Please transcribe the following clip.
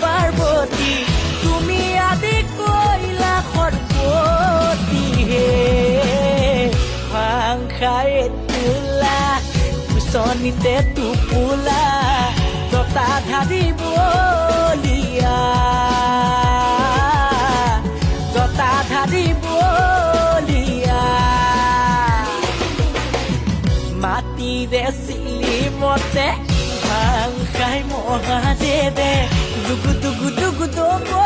পাৰ্বতী তুমি আদি কৈলাসৰপতি হে ভাংখায় তোলা কুচনিতে টোপোলা জটাধাৰী বলিয়া জটাধাৰী বলিয়া মাটিৰে চিলিমতে ভাংখাই মহাদেৱে দুগু দুগু দুগু দুগু